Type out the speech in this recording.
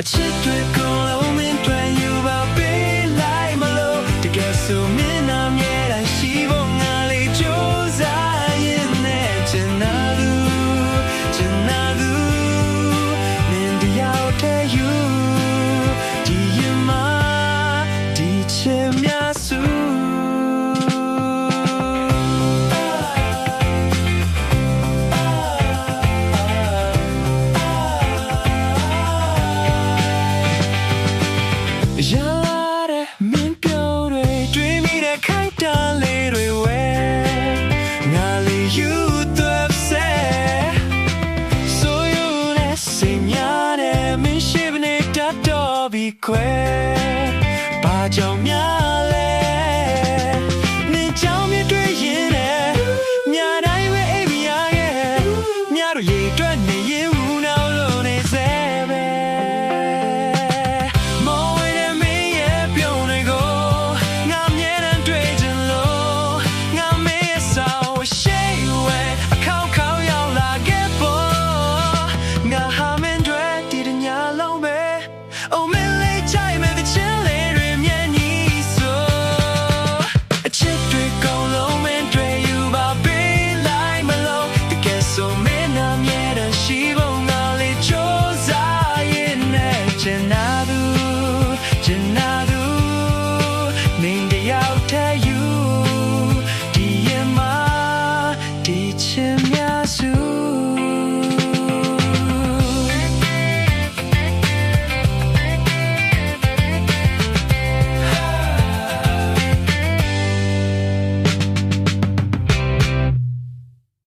ချစ်တွေကိုလုံးမင်းတွေယူပါပေးလိုက်မလို့တကယ်ဆိုမင်းနာမြဲတမ်းရှိဖို့ငါလေးကြိုးစားရင်နဲ့ချင်နာလူမင်းတရားတဲ့ယူဒီရင်မှာဒီချင်များစုခွဲဘာကြောင့်များ